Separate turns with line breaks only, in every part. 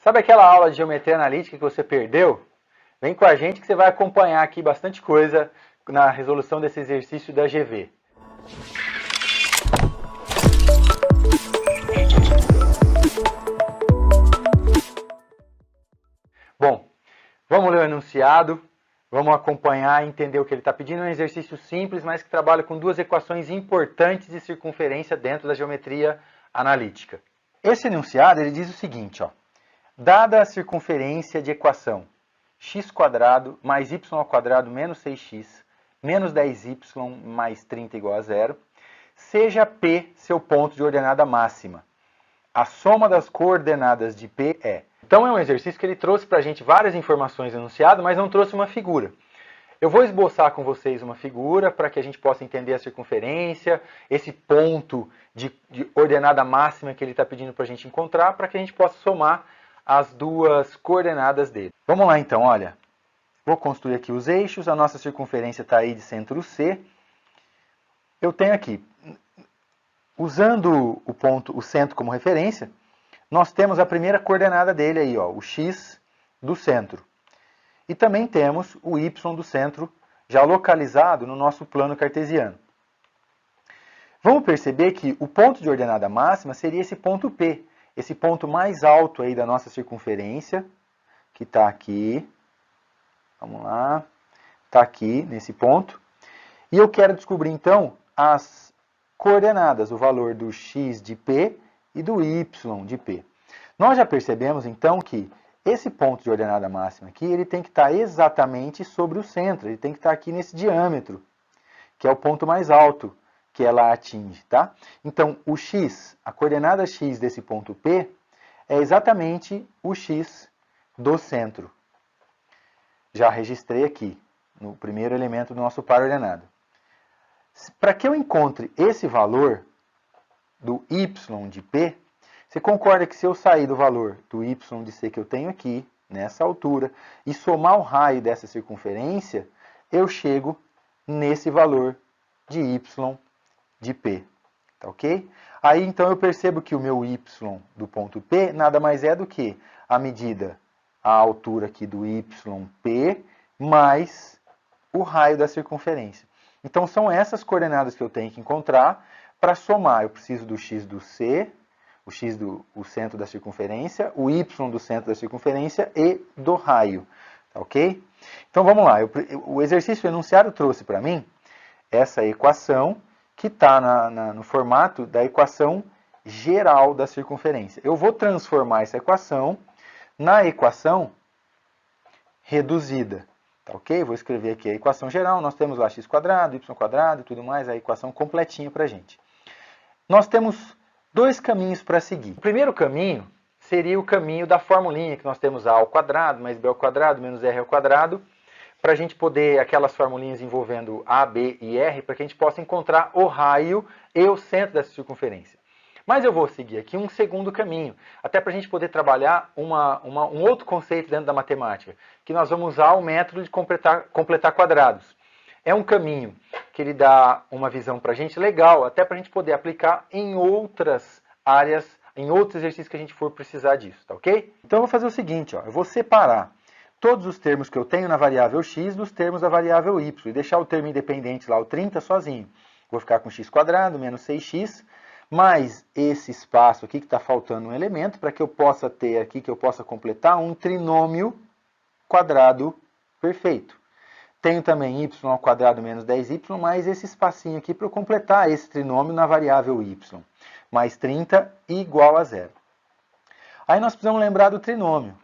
Sabe aquela aula de geometria analítica que você perdeu? Vem com a gente que você vai acompanhar aqui bastante coisa na resolução desse exercício da GV. Bom, vamos ler o enunciado, vamos acompanhar e entender o que ele está pedindo. É um exercício simples, mas que trabalha com duas equações importantes de circunferência dentro da geometria analítica. Esse enunciado ele diz o seguinte, ó. Dada a circunferência de equação x² mais y² menos 6x menos 10y mais 30 igual a zero, seja P seu ponto de ordenada máxima. A soma das coordenadas de P é... Então é um exercício que ele trouxe para a gente várias informações enunciadas, mas não trouxe uma figura. Eu vou esboçar com vocês uma figura para que a gente possa entender a circunferência, esse ponto de ordenada máxima que ele está pedindo para a gente encontrar, para que a gente possa somar as duas coordenadas dele. Vamos lá então, olha. Vou construir aqui os eixos, a nossa circunferência está aí de centro C. Eu tenho aqui, usando o centro como referência, nós temos a primeira coordenada dele aí, ó, o x do centro. E também temos o y do centro já localizado no nosso plano cartesiano. Vamos perceber que o ponto de ordenada máxima seria esse ponto P, esse ponto mais alto aí da nossa circunferência, que está aqui. Vamos lá. Está aqui, nesse ponto. E eu quero descobrir, então, as coordenadas, o valor do x de P e do y de P. Nós já percebemos, então, que esse ponto de ordenada máxima aqui, ele tem que estar exatamente sobre o centro, ele tem que estar aqui nesse diâmetro, que é o ponto mais alto que ela atinge, tá? Então, o x, a coordenada x desse ponto P, é exatamente o x do centro. Já registrei aqui, no primeiro elemento do nosso par ordenado. Para que eu encontre esse valor do y de P, você concorda que se eu sair do valor do y de C que eu tenho aqui, nessa altura, e somar o raio dessa circunferência, eu chego nesse valor de y de P. Tá ok? Aí então eu percebo que o meu y do ponto P nada mais é do que a medida, a altura aqui do yp mais o raio da circunferência. Então são essas coordenadas que eu tenho que encontrar para somar. Eu preciso do x do C, o x do centro da circunferência, o y do centro da circunferência e do raio. Tá ok? Então vamos lá. O exercício enunciado trouxe para mim essa equação que está no formato da equação geral da circunferência. Eu vou transformar essa equação na equação reduzida. Tá ok? Vou escrever aqui a equação geral. Nós temos lá x², y² e tudo mais, a equação completinha para a gente. Nós temos dois caminhos para seguir. O primeiro caminho seria o caminho da formulinha que nós temos a ao quadrado mais b ao quadrado menos r ao quadrado, para a gente poder, aquelas formulinhas envolvendo a, b e r, para que a gente possa encontrar o raio e o centro dessa circunferência. Mas eu vou seguir aqui um segundo caminho, até para a gente poder trabalhar um outro conceito dentro da matemática, que nós vamos usar o método de completar quadrados. É um caminho que ele dá uma visão para a gente legal, até para a gente poder aplicar em outras áreas, em outros exercícios que a gente for precisar disso, tá ok? Então eu vou fazer o seguinte, ó, eu vou separar todos os termos que eu tenho na variável x dos termos da variável y, e deixar o termo independente lá, o 30, sozinho. Vou ficar com x² menos 6x, mais esse espaço aqui que está faltando um elemento, para que eu possa ter aqui, que eu possa completar um trinômio quadrado perfeito. Tenho também y² menos 10y, mais esse espacinho aqui para eu completar esse trinômio na variável y. Mais 30 igual a zero. Aí nós precisamos lembrar do trinômio.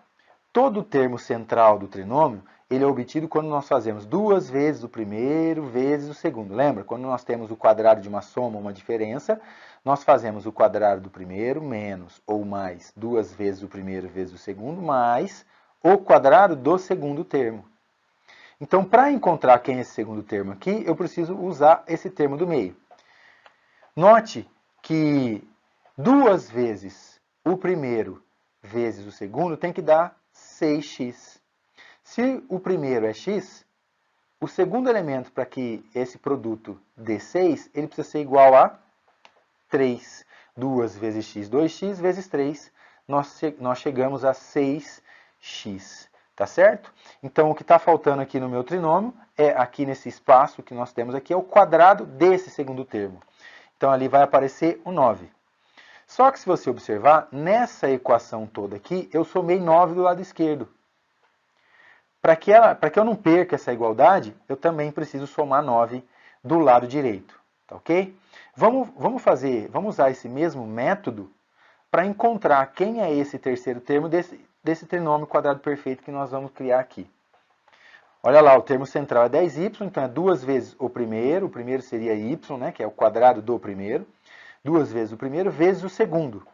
Todo o termo central do trinômio, ele é obtido quando nós fazemos duas vezes o primeiro vezes o segundo. Lembra? Quando nós temos o quadrado de uma soma, uma diferença, nós fazemos o quadrado do primeiro menos ou mais duas vezes o primeiro vezes o segundo, mais o quadrado do segundo termo. Então, para encontrar quem é esse segundo termo aqui, eu preciso usar esse termo do meio. Note que duas vezes o primeiro vezes o segundo tem que dar 6x. Se o primeiro é x, o segundo elemento para que esse produto dê 6, ele precisa ser igual a 3. 2 vezes x, 2x, vezes 3, nós chegamos a 6x, tá certo? Então, o que está faltando aqui no meu trinômio é, aqui nesse espaço que nós temos aqui, é o quadrado desse segundo termo. Então, ali vai aparecer o 9. Só que se você observar, nessa equação toda aqui, eu somei 9 do lado esquerdo. Para que eu não perca essa igualdade, eu também preciso somar 9 do lado direito, tá ok? Vamos usar esse mesmo método para encontrar quem é esse terceiro termo desse trinômio quadrado perfeito que nós vamos criar aqui. Olha lá, o termo central é 10y, então é 2 vezes o primeiro seria y, né, que é o quadrado do primeiro, 2 vezes o primeiro vezes o segundo.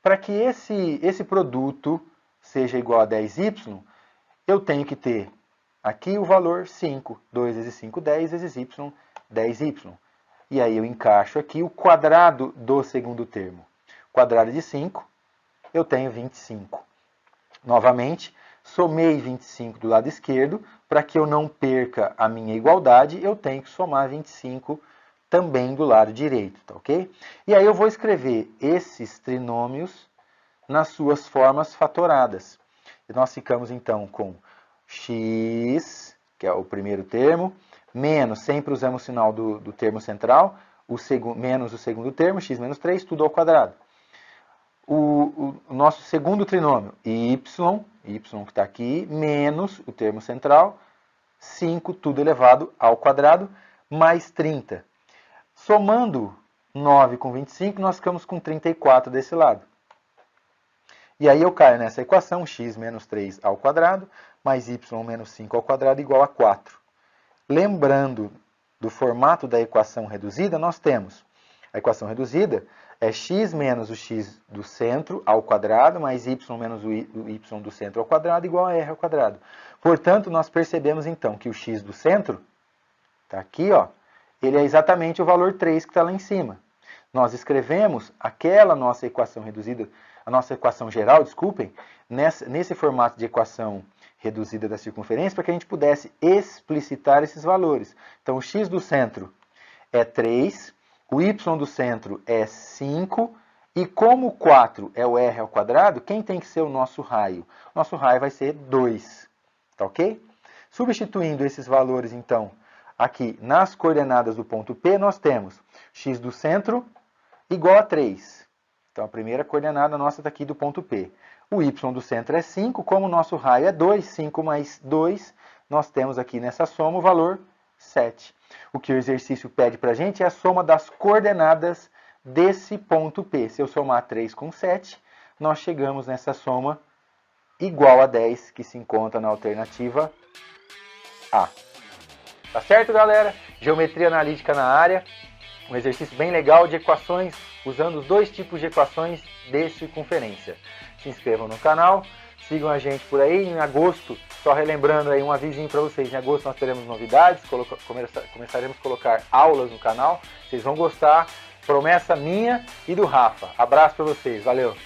Para que esse produto seja igual a 10y, eu tenho que ter aqui o valor 5. 2 vezes 5, 10 vezes y, 10y. E aí eu encaixo aqui o quadrado do segundo termo. Quadrado de 5, eu tenho 25. Novamente, somei 25 do lado esquerdo. Para que eu não perca a minha igualdade, eu tenho que somar 25 também do lado direito, tá ok? E aí eu vou escrever esses trinômios nas suas formas fatoradas. E nós ficamos, então, com x, que é o primeiro termo, menos, sempre usamos o sinal do termo central, menos o segundo termo, x menos 3, tudo ao quadrado. O nosso segundo trinômio, y que está aqui, menos o termo central, 5, tudo elevado ao quadrado, mais 30. Somando 9 com 25, nós ficamos com 34 desse lado. E aí eu caio nessa equação, x menos 3 ao quadrado, mais y menos 5 ao quadrado, igual a 4. Lembrando do formato da equação reduzida, nós temos a equação reduzida é x menos o x do centro ao quadrado, mais y menos o y do centro ao quadrado, igual a r ao quadrado. Portanto, nós percebemos então que o x do centro, está aqui, ó, ele é exatamente o valor 3 que está lá em cima. Nós escrevemos aquela nossa equação reduzida, a nossa equação geral, desculpem, nesse formato de equação reduzida da circunferência, para que a gente pudesse explicitar esses valores. Então, o x do centro é 3, o y do centro é 5, e como o 4 é o r ao quadrado, quem tem que ser o nosso raio? Nosso raio vai ser 2, tá ok? Substituindo esses valores, então, aqui nas coordenadas do ponto P, nós temos x do centro igual a 3. Então, a primeira coordenada nossa está aqui do ponto P. O y do centro é 5, como o nosso raio é 2, 5 mais 2, nós temos aqui nessa soma o valor 7. O que o exercício pede para a gente é a soma das coordenadas desse ponto P. Se eu somar 3 com 7, nós chegamos nessa soma igual a 10, que se encontra na alternativa A. Tá certo, galera? Geometria analítica na área. Um exercício bem legal de equações, usando os dois tipos de equações de circunferência. Se inscrevam no canal, sigam a gente por aí. Em agosto, só relembrando aí um avisinho para vocês, em agosto nós teremos novidades, começaremos a colocar aulas no canal. Vocês vão gostar, promessa minha e do Rafa. Abraço para vocês, valeu!